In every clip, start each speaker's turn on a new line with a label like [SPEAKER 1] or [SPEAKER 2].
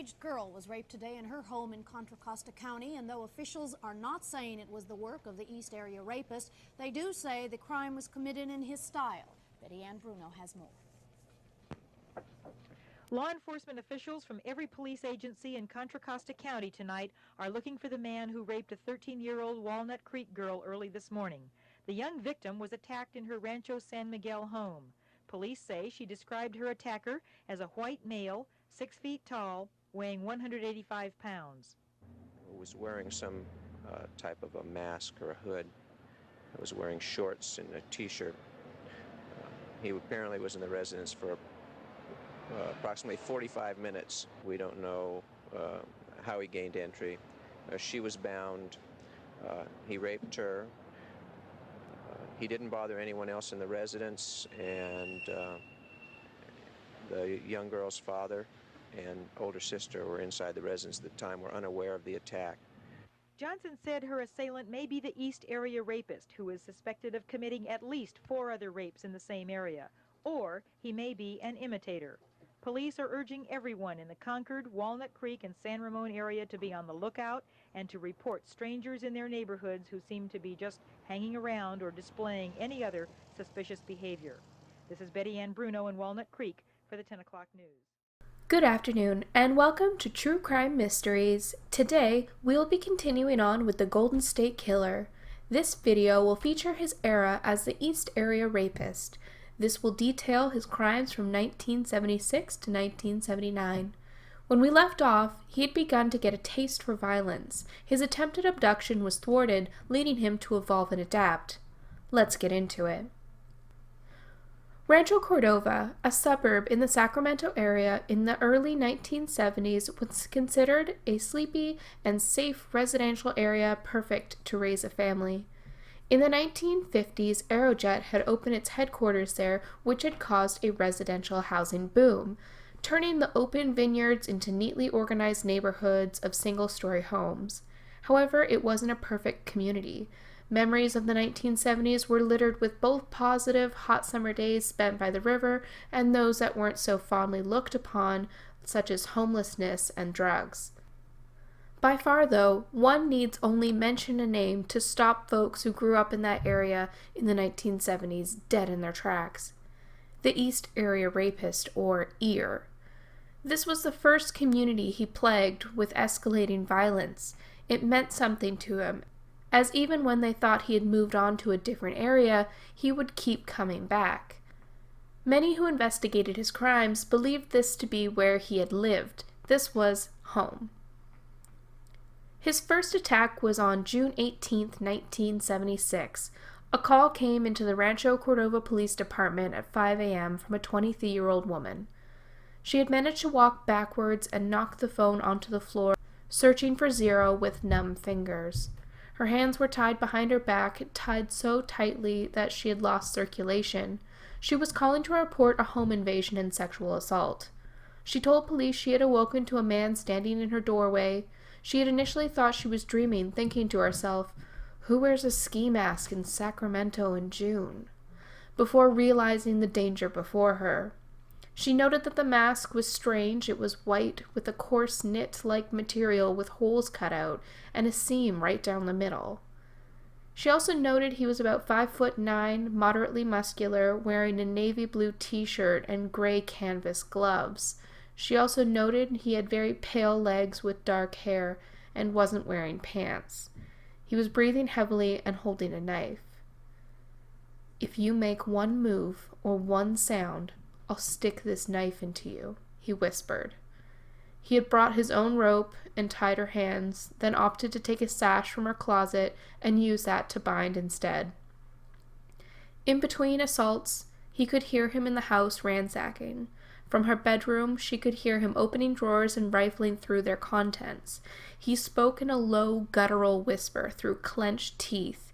[SPEAKER 1] teenage girl was raped today in her home in Contra Costa County, and though officials are not saying it was the work of the East Area rapist, they do say the crime was committed in his style. Betty Ann Bruno has more.
[SPEAKER 2] Law enforcement officials from every police agency in Contra Costa County tonight are looking for the man who raped a 13-year-old Walnut Creek girl early this morning. The young victim was attacked in her Rancho San Miguel home. Police say she described her attacker as a white male, 6 feet tall, weighing 185 pounds.
[SPEAKER 3] Was wearing some type of a mask or a hood. I was wearing shorts and a t-shirt. He apparently was in the residence for approximately 45 minutes. We don't know how he gained entry. She was bound. He raped her. He didn't bother anyone else in the residence, and the young girl's father and older sister were inside the residence at the time, were unaware of the attack.
[SPEAKER 2] Johnson said her assailant may be the East Area rapist who is suspected of committing at least 4 other rapes in the same area, or he may be an imitator. Police are urging everyone in the Concord, Walnut Creek, and San Ramon area to be on the lookout and to report strangers in their neighborhoods who seem to be just hanging around or displaying any other suspicious behavior. This is Betty Ann Bruno in Walnut Creek for the 10 o'clock news.
[SPEAKER 4] Good afternoon, and welcome to True Crime Mysteries. Today, we'll be continuing on with the Golden State Killer. This video will feature his era as the East Area Rapist. This will detail his crimes from 1976 to 1979. When we left off, he had begun to get a taste for violence. His attempted abduction was thwarted, leading him to evolve and adapt. Let's get into it. Rancho Cordova, a suburb in the Sacramento area in the early 1970s, was considered a sleepy and safe residential area perfect to raise a family. In the 1950s, Aerojet had opened its headquarters there, which had caused a residential housing boom, turning the open vineyards into neatly organized neighborhoods of single-story homes. However, it wasn't a perfect community. Memories of the 1970s were littered with both positive, hot summer days spent by the river and those that weren't so fondly looked upon, such as homelessness and drugs. By far, though, one needs only mention a name to stop folks who grew up in that area in the 1970s dead in their tracks. The East Area Rapist, or EAR. This was the first community he plagued with escalating violence. It meant something to him, as even when they thought he had moved on to a different area, he would keep coming back. Many who investigated his crimes believed this to be where he had lived. This was home. His first attack was on June 18, 1976. A call came into the Rancho Cordova Police Department at 5 a.m. from a 23-year-old woman. She had managed to walk backwards and knock the phone onto the floor, searching for zero with numb fingers. Her hands were tied behind her back, tied so tightly that she had lost circulation. She was calling to report a home invasion and sexual assault. She told police she had awoken to a man standing in her doorway. She had initially thought she was dreaming, thinking to herself, "Who wears a ski mask in Sacramento in June?" before realizing the danger before her. She noted that the mask was strange. It was white with a coarse knit-like material with holes cut out and a seam right down the middle. She also noted he was about 5'9", moderately muscular, wearing a navy blue t-shirt and gray canvas gloves. She also noted he had very pale legs with dark hair and wasn't wearing pants. He was breathing heavily and holding a knife. "If you make one move or one sound, I'll stick this knife into you," he whispered. He had brought his own rope and tied her hands, then opted to take a sash from her closet and use that to bind instead. In between assaults, he could hear him in the house ransacking. From her bedroom, she could hear him opening drawers and rifling through their contents. He spoke in a low, guttural whisper through clenched teeth.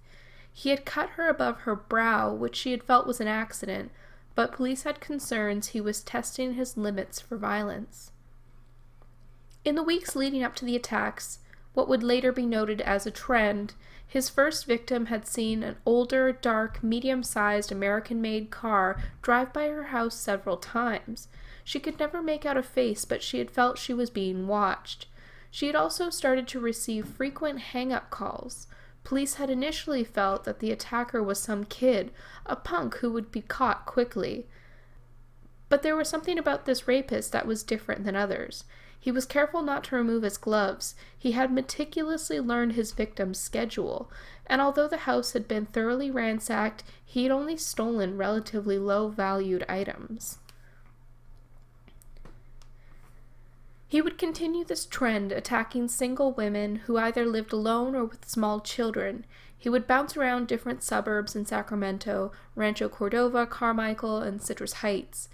[SPEAKER 4] He had cut her above her brow, which she had felt was an accident, but police had concerns he was testing his limits for violence. In the weeks leading up to the attacks, what would later be noted as a trend, his first victim had seen an older, dark, medium-sized American-made car drive by her house several times. She could never make out a face, but she had felt she was being watched. She had also started to receive frequent hang-up calls. Police had initially felt that the attacker was some kid, a punk who would be caught quickly. But there was something about this rapist that was different than others. He was careful not to remove his gloves. He had meticulously learned his victim's schedule, and although the house had been thoroughly ransacked, he had only stolen relatively low-valued items. He would continue this trend, attacking single women who either lived alone or with small children. He would bounce around different suburbs in Sacramento, Rancho Cordova, Carmichael, and Citrus Heights.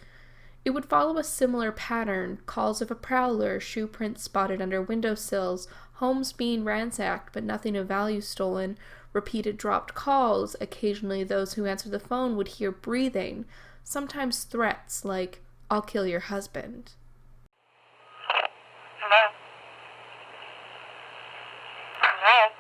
[SPEAKER 4] It would follow a similar pattern: calls of a prowler, shoe prints spotted under windowsills, homes being ransacked but nothing of value stolen, repeated dropped calls. Occasionally those who answered the phone would hear breathing, sometimes threats like, "I'll kill your husband."
[SPEAKER 5] Hello? Hello?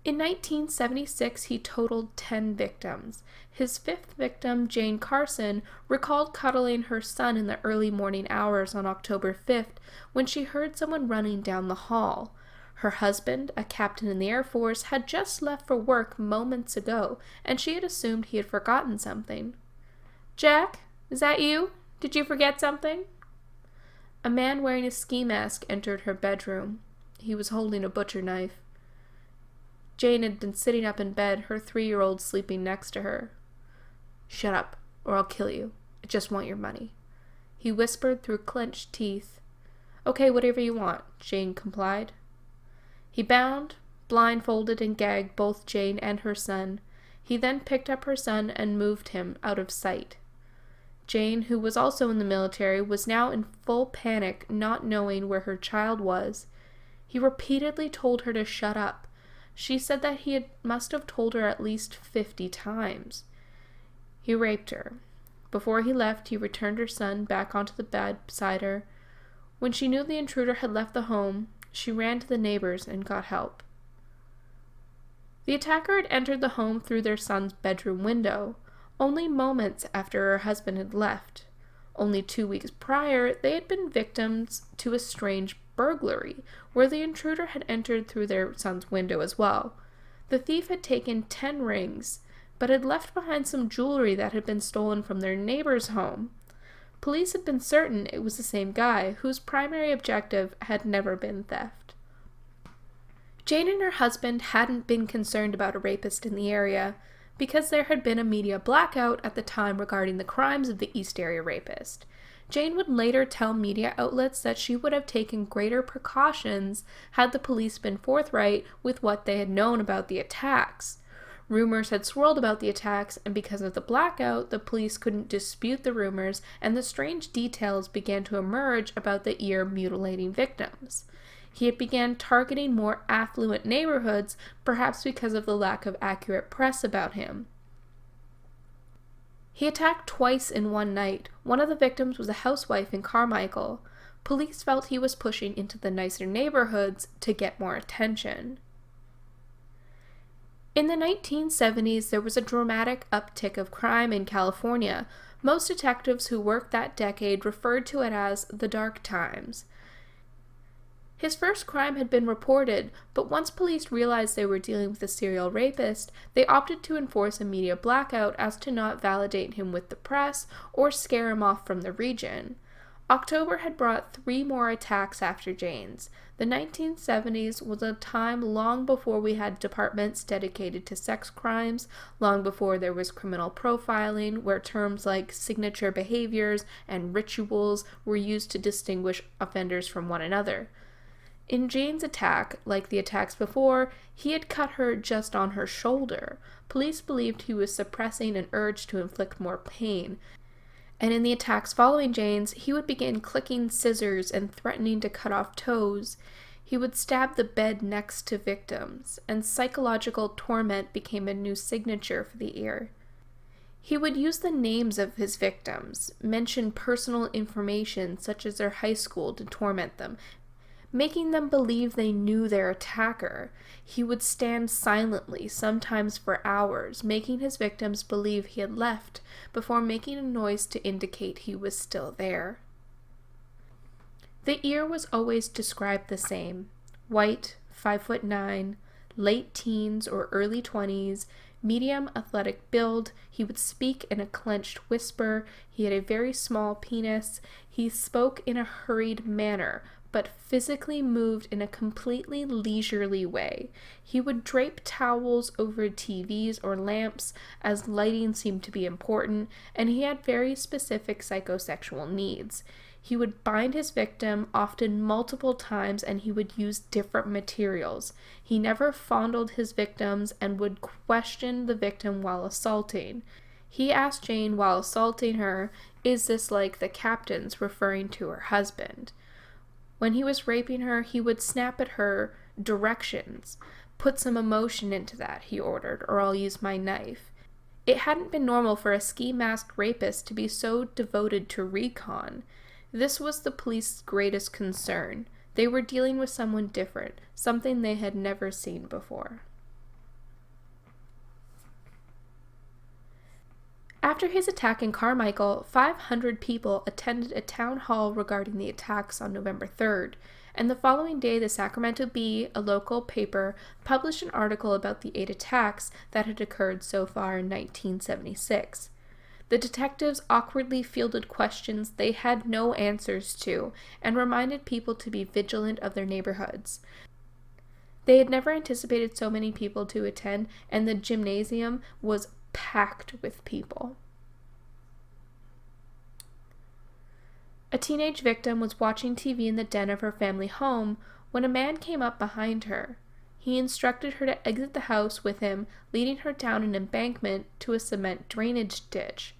[SPEAKER 4] In 1976, he totaled 10 victims. His fifth victim, Jane Carson, recalled cuddling her son in the early morning hours on October 5th when she heard someone running down the hall. Her husband, a captain in the Air Force, had just left for work moments ago, and she had assumed he had forgotten something. "Jack, is that you? Did you forget something?" A man wearing a ski mask entered her bedroom. He was holding a butcher knife. Jane had been sitting up in bed, her 3-year-old sleeping next to her. "Shut up, or I'll kill you. I just want your money," he whispered through clenched teeth. "Okay, whatever you want," Jane complied. He bound, blindfolded, and gagged both Jane and her son. He then picked up her son and moved him out of sight. Jane, who was also in the military, was now in full panic, not knowing where her child was. He repeatedly told her to shut up. She said that must have told her at least 50 times. He raped her. Before he left, he returned her son back onto the bed beside her. When she knew the intruder had left the home, she ran to the neighbors and got help. The attacker had entered the home through their son's bedroom window, only moments after her husband had left. Only 2 weeks prior, they had been victims to a strange burglary, where the intruder had entered through their son's window as well. The thief had taken 10 rings, but had left behind some jewelry that had been stolen from their neighbor's home. Police had been certain it was the same guy, whose primary objective had never been theft. Jane and her husband hadn't been concerned about a rapist in the area, because there had been a media blackout at the time regarding the crimes of the East Area Rapist. Jane would later tell media outlets that she would have taken greater precautions had the police been forthright with what they had known about the attacks. Rumors had swirled about the attacks, and because of the blackout, the police couldn't dispute the rumors, and the strange details began to emerge about the ear-mutilating victims. He had began targeting more affluent neighborhoods, perhaps because of the lack of accurate press about him. He attacked twice in one night. One of the victims was a housewife in Carmichael. Police felt he was pushing into the nicer neighborhoods to get more attention. In the 1970s, there was a dramatic uptick of crime in California. Most detectives who worked that decade referred to it as the dark times. His first crime had been reported, but once police realized they were dealing with a serial rapist, they opted to enforce a media blackout as to not validate him with the press or scare him off from the region. October had brought 3 more attacks after Jane's. The 1970s was a time long before we had departments dedicated to sex crimes, long before there was criminal profiling, where terms like signature behaviors and rituals were used to distinguish offenders from one another. In Jane's attack, like the attacks before, he had cut her just on her shoulder. Police believed he was suppressing an urge to inflict more pain. And in the attacks following Jane's, he would begin clicking scissors and threatening to cut off toes. He would stab the bed next to victims, and psychological torment became a new signature for the ear. He would use the names of his victims, mention personal information such as their high school to torment them, making them believe they knew their attacker. He would stand silently, sometimes for hours, making his victims believe he had left before making a noise to indicate he was still there. The ear was always described the same: white, 5'9", late teens or early 20s, medium athletic build. He would speak in a clenched whisper. He had a very small penis. He spoke in a hurried manner, but physically moved in a completely leisurely way. He would drape towels over TVs or lamps, as lighting seemed to be important, and he had very specific psychosexual needs. He would bind his victim, often multiple times, and he would use different materials. He never fondled his victims and would question the victim while assaulting. He asked Jane while assaulting her, "Is this like the captain's?" referring to her husband. When he was raping her, he would snap at her directions. "Put some emotion into that," he ordered, "or I'll use my knife." It hadn't been normal for a ski-masked rapist to be so devoted to recon. This was the police's greatest concern. They were dealing with someone different, something they had never seen before. After his attack in Carmichael, 500 people attended a town hall regarding the attacks on November 3rd, and the following day the Sacramento Bee, a local paper, published an article about the 8 attacks that had occurred so far in 1976. The detectives awkwardly fielded questions they had no answers to and reminded people to be vigilant of their neighborhoods. They had never anticipated so many people to attend, and the gymnasium was packed with people. A teenage victim was watching TV in the den of her family home when a man came up behind her. He instructed her to exit the house with him, leading her down an embankment to a cement drainage ditch.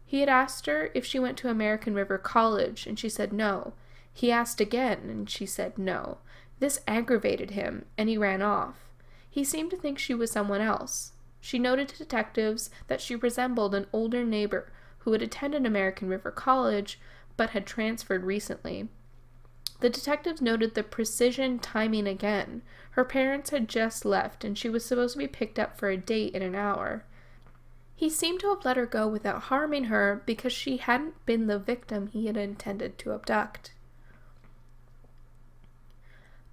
[SPEAKER 4] He had asked her if she went to American River College, and she said no. He asked again, and she said no. This aggravated him, and he ran off. He seemed to think she was someone else. She noted to detectives that she resembled an older neighbor who had attended American River College but had transferred recently. The detectives noted the precision timing again. Her parents had just left, and she was supposed to be picked up for a date in an hour. He seemed to have let her go without harming her because she hadn't been the victim he had intended to abduct.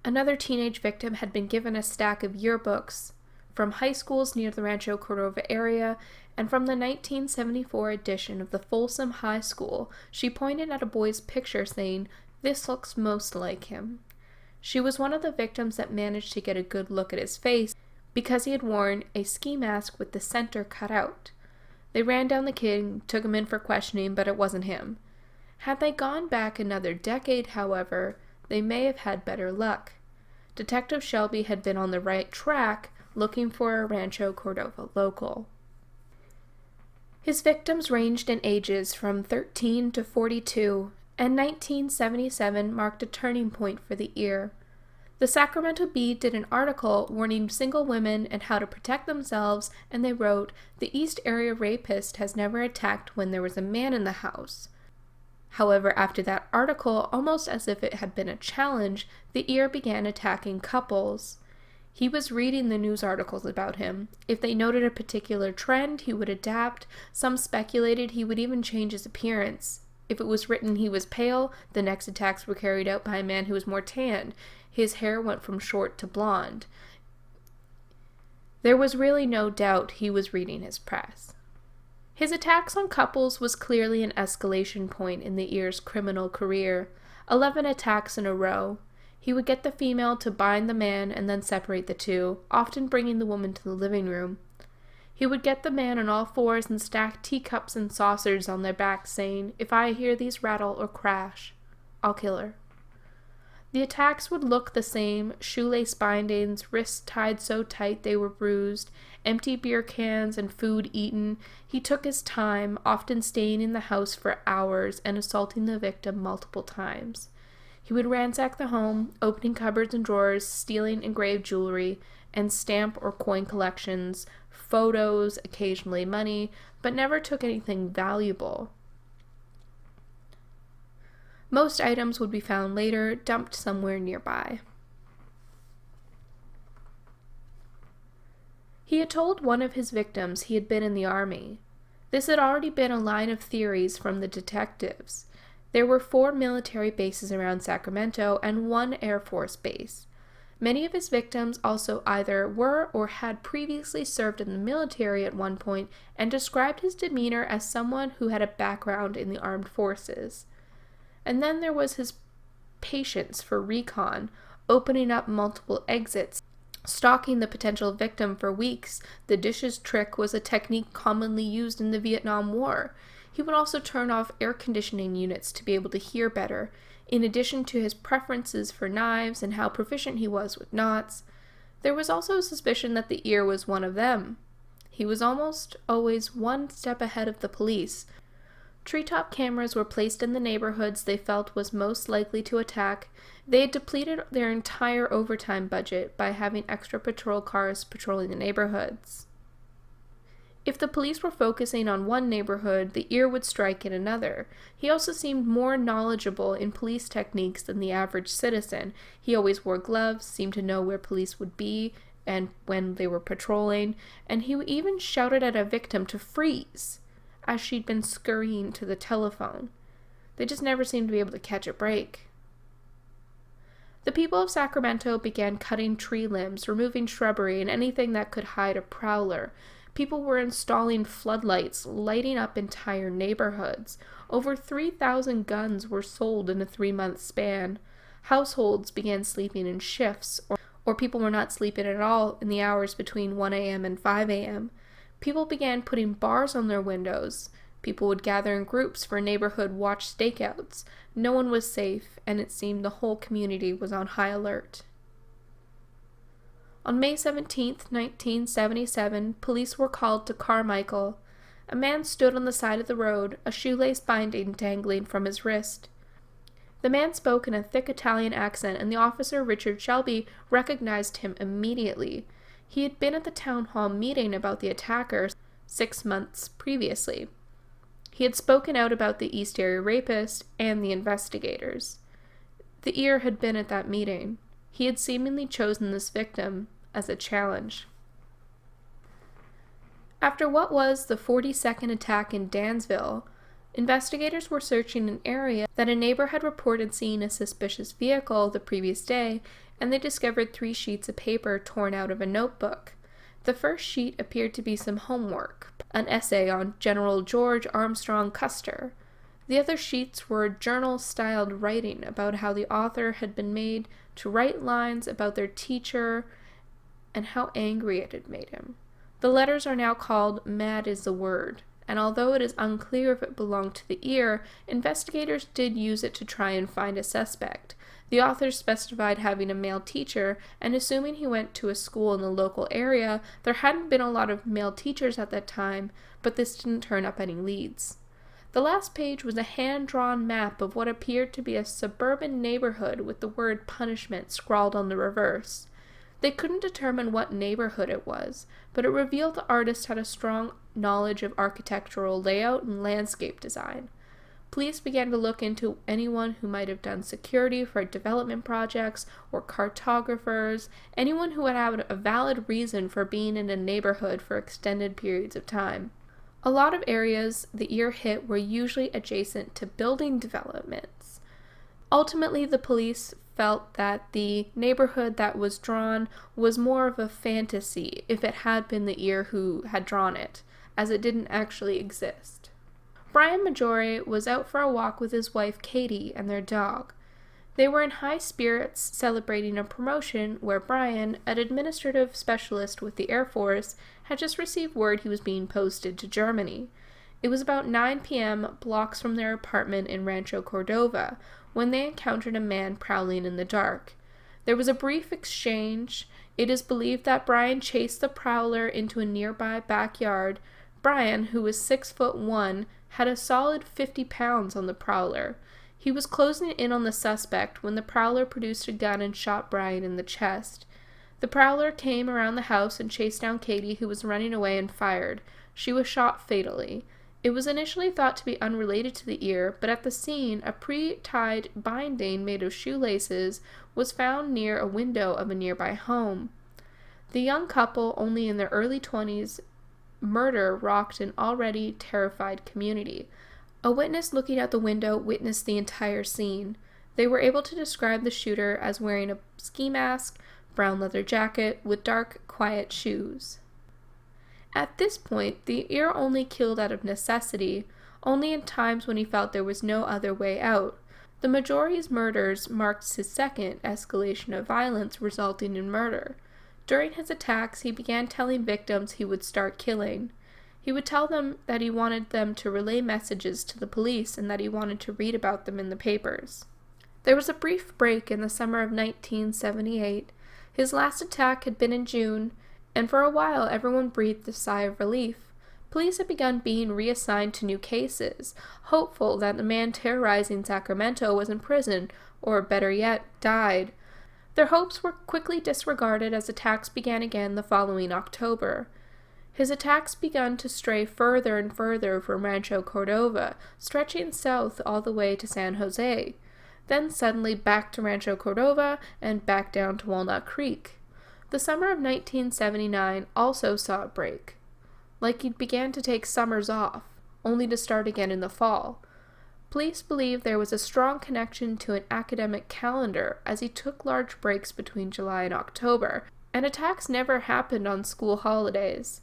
[SPEAKER 4] Another teenage victim had been given a stack of yearbooks from high schools near the Rancho Cordova area, and from the 1974 edition of the Folsom High School, she pointed at a boy's picture saying, "This looks most like him." She was one of the victims that managed to get a good look at his face because he had worn a ski mask with the center cut out. They ran down the kid and took him in for questioning, but it wasn't him. Had they gone back another decade, however, they may have had better luck. Detective Shelby had been on the right track, looking for a Rancho Cordova local. His victims ranged in ages from 13 to 42, and 1977 marked a turning point for the ear. The Sacramento Bee did an article warning single women and how to protect themselves, and they wrote, "The East Area rapist has never attacked when there was a man in the house." However, after that article, almost as if it had been a challenge, the ear began attacking couples. He was reading the news articles about him. If they noted a particular trend, he would adapt. Some speculated he would even change his appearance. If it was written he was pale, the next attacks were carried out by a man who was more tanned. His hair went from short to blonde. There was really no doubt he was reading his press. His attacks on couples was clearly an escalation point in the ear's criminal career. 11 attacks in a row. He would get the female to bind the man and then separate the two, often bringing the woman to the living room. He would get the man on all fours and stack teacups and saucers on their backs, saying, "If I hear these rattle or crash, I'll kill her." The attacks would look the same: shoelace bindings, wrists tied so tight they were bruised, empty beer cans, and food eaten. He took his time, often staying in the house for hours and assaulting the victim multiple times. He would ransack the home, opening cupboards and drawers, stealing engraved jewelry and stamp or coin collections, photos, occasionally money, but never took anything valuable. Most items would be found later, dumped somewhere nearby. He had told one of his victims he had been in the army. This had already been a line of theories from the detectives. There were 4 military bases around Sacramento and 1 Air Force base. Many of his victims also either were or had previously served in the military at one point and described his demeanor as someone who had a background in the armed forces. And then there was his patience for recon, opening up multiple exits, stalking the potential victim for weeks. The dishes trick was a technique commonly used in the Vietnam War. He would also turn off air conditioning units to be able to hear better, in addition to his preferences for knives and how proficient he was with knots. There was also a suspicion that the ear was one of them. He was almost always one step ahead of the police. Treetop cameras were placed in the neighborhoods they felt was most likely to attack. They had depleted their entire overtime budget by having extra patrol cars patrolling the neighborhoods. If the police were focusing on one neighborhood, the ear would strike in another. He also seemed more knowledgeable in police techniques than the average citizen. He always wore gloves, seemed to know where police would be and when they were patrolling, and he even shouted at a victim to freeze as she'd been scurrying to the telephone. They just never seemed to be able to catch a break. The people of Sacramento began cutting tree limbs, removing shrubbery, and anything that could hide a prowler. People were installing floodlights, lighting up entire neighborhoods. Over 3,000 guns were sold in a 3-month span. Households began sleeping in shifts, or people were not sleeping at all in the hours between 1 a.m. and 5 a.m. People began putting bars on their windows. People would gather in groups for neighborhood watch stakeouts. No one was safe, and it seemed the whole community was on high alert. On May 17, 1977, police were called to Carmichael. A man stood on the side of the road, a shoelace binding dangling from his wrist. The man spoke in a thick Italian accent, and the officer, Richard Shelby, recognized him immediately. He had been at the town hall meeting about the attackers 6 months previously. He had spoken out about the East Area Rapist and the investigators. The ear had been at that meeting. He had seemingly chosen this victim as a challenge. After what was the 42nd attack in Dansville, investigators were searching an area that a neighbor had reported seeing a suspicious vehicle the previous day, and they discovered 3 sheets of paper torn out of a notebook. The first sheet appeared to be some homework, an essay on General George Armstrong Custer. The other sheets were journal-styled writing about how the author had been made to write lines about their teacher and how angry it had made him. The letters are now called "Mad is the Word," and although it is unclear if it belonged to the ear, investigators did use it to try and find a suspect. The author specified having a male teacher, and assuming he went to a school in the local area, there hadn't been a lot of male teachers at that time, but this didn't turn up any leads. The last page was a hand-drawn map of what appeared to be a suburban neighborhood with the word punishment scrawled on the reverse. They couldn't determine what neighborhood it was, but it revealed the artist had a strong knowledge of architectural layout and landscape design. Police began to look into anyone who might have done security for development projects or cartographers, anyone who would have a valid reason for being in a neighborhood for extended periods of time. A lot of areas the ear hit were usually adjacent to building developments. Ultimately, the police felt that the neighborhood that was drawn was more of a fantasy if it had been the ear who had drawn it, as it didn't actually exist. Brian Maggiore was out for a walk with his wife Katie and their dog. They were in high spirits celebrating a promotion where Brian, an administrative specialist with the Air Force, had just received word he was being posted to Germany. It was about 9 p.m., blocks from their apartment in Rancho Cordova, when they encountered a man prowling in the dark. There was a brief exchange. It is believed that Brian chased the prowler into a nearby backyard. Brian, who was 6'1", had a solid 50 pounds on the prowler. He was closing in on the suspect when the prowler produced a gun and shot Brian in the chest. The prowler came around the house and chased down Katie, who was running away, and fired. She was shot fatally. It was initially thought to be unrelated to the ear, but at the scene, a pre-tied binding made of shoelaces was found near a window of a nearby home. The young couple, only in their early 20s, murder rocked an already terrified community. A witness looking out the window witnessed the entire scene. They were able to describe the shooter as wearing a ski mask, brown leather jacket, with dark, quiet shoes. At this point, the ear only killed out of necessity, only in times when he felt there was no other way out. The majority's murders marked his second escalation of violence resulting in murder. During his attacks, he began telling victims he would start killing. He would tell them that he wanted them to relay messages to the police and that he wanted to read about them in the papers. There was a brief break in the summer of 1978. His last attack had been in June, and for a while everyone breathed a sigh of relief. Police had begun being reassigned to new cases, hopeful that the man terrorizing Sacramento was in prison, or better yet, died. Their hopes were quickly disregarded as attacks began again the following October. His attacks began to stray further and further from Rancho Cordova, stretching south all the way to San Jose, then suddenly back to Rancho Cordova and back down to Walnut Creek. The summer of 1979 also saw a break. Like he began to take summers off, only to start again in the fall. Police believe there was a strong connection to an academic calendar as he took large breaks between July and October, and attacks never happened on school holidays.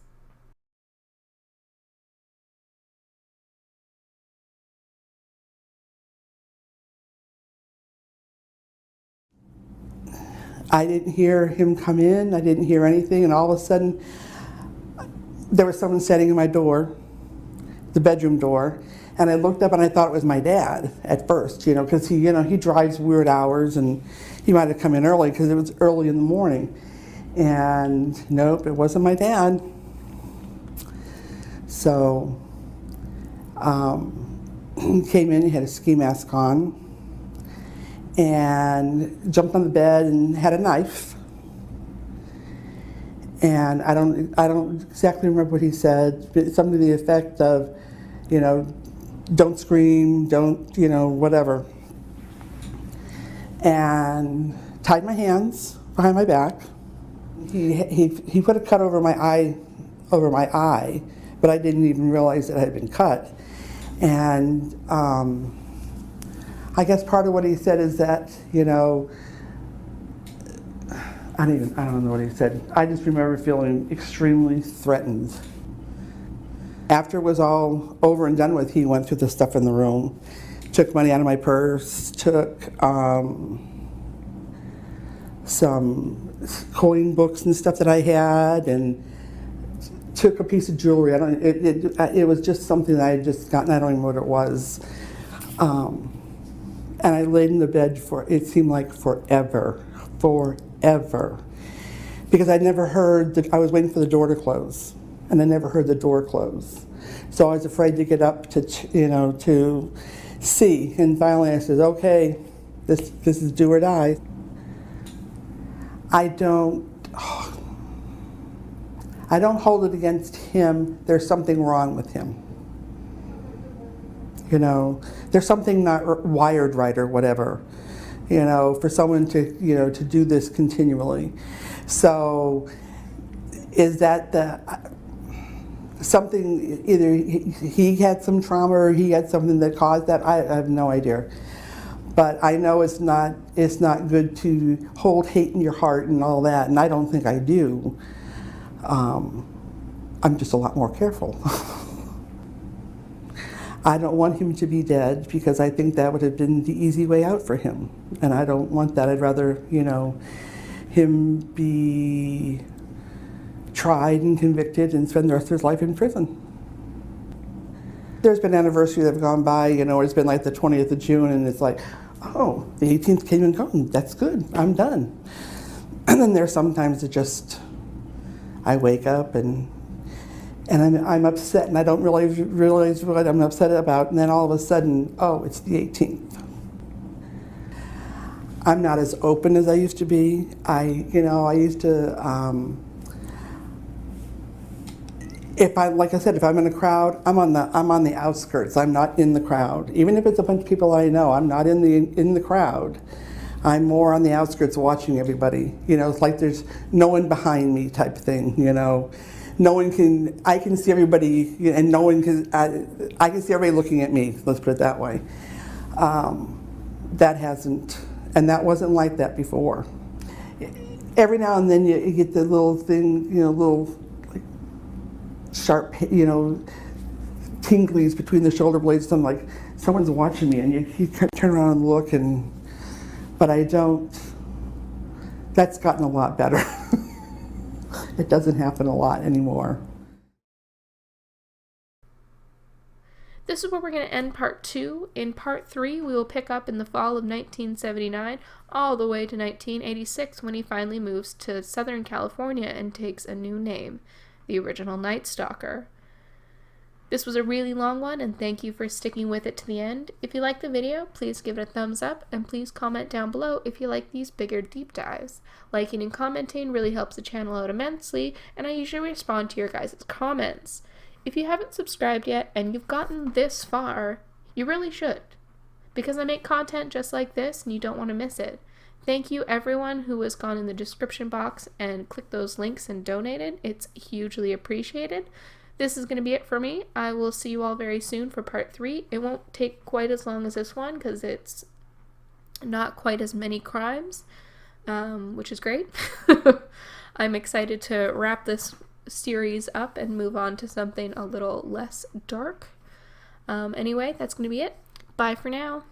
[SPEAKER 5] I didn't hear him come in, I didn't hear anything, and all of a sudden there was someone standing in my door, the bedroom door, and I looked up and I thought it was my dad at first, because he drives weird hours and he might have come in early because it was early in the morning. And nope, it wasn't my dad. So he came in, he had a ski mask on, and jumped on the bed and had a knife. And I don't exactly remember what he said, but something to the effect of, don't scream, don't, whatever. And tied my hands behind my back. He put a cut over my eye, but I didn't even realize that it had been cut. And I guess part of what he said is that, I don't know what he said. I just remember feeling extremely threatened. After it was all over and done with, he went through the stuff in the room, took money out of my purse, took some coin books and stuff that I had, and took a piece of jewelry. It was just something that I had just gotten. I don't even know what it was. And I laid in the bed for, it seemed like forever, because I never heard, I was waiting for the door to close, and I never heard the door close. So I was afraid to get up to see, and finally I said, okay, this is do or die. I don't hold it against him. There's something wrong with him. There's something not wired right or whatever, for someone to, to do this continually. So is that something, either he had some trauma or he had something that caused that? I have no idea. But I know it's not good to hold hate in your heart and all that, and I don't think I do. I'm just a lot more careful. I don't want him to be dead because I think that would have been the easy way out for him. And I don't want that. I'd rather, him be tried and convicted and spend the rest of his life in prison. there's been anniversaries that have gone by, you know, it's been like the 20th of June, and it's like, oh, the 18th came and gone. That's good. I'm done. And then there's sometimes it just, I wake up and I'm upset, and I don't realize what I'm upset about, and then all of a sudden, oh, it's the 18th. I'm not as open as I used to be. I used to, like I said, if I'm in a crowd, I'm on the outskirts. I'm not in the crowd. Even if it's a bunch of people I know, I'm not in the crowd. I'm more on the outskirts watching everybody. You know, it's like there's no one behind me type thing, you know. I can see everybody, and no one can, I can see everybody looking at me, let's put it that way. And that wasn't like that before. Every now and then you get the little thing, little like sharp, tinglies between the shoulder blades. I'm like, someone's watching me, and you turn around and look, but I don't. That's gotten a lot better. It doesn't happen a lot anymore.
[SPEAKER 4] This is where we're going to end part 2. In part 3, we will pick up in the fall of 1979 all the way to 1986 when he finally moves to Southern California and takes a new name, the original Night Stalker. This was a really long one, and thank you for sticking with it to the end. If you liked the video, please give it a thumbs up, and please comment down below if you like these bigger deep dives. Liking and commenting really helps the channel out immensely, and I usually respond to your guys' comments. If you haven't subscribed yet and you've gotten this far, you really should, because I make content just like this and you don't want to miss it. Thank you everyone who has gone in the description box and clicked those links and donated. It's hugely appreciated. This is going to be it for me. I will see you all very soon for part 3. It won't take quite as long as this one because it's not quite as many crimes, which is great. I'm excited to wrap this series up and move on to something a little less dark. Anyway, that's going to be it. Bye for now.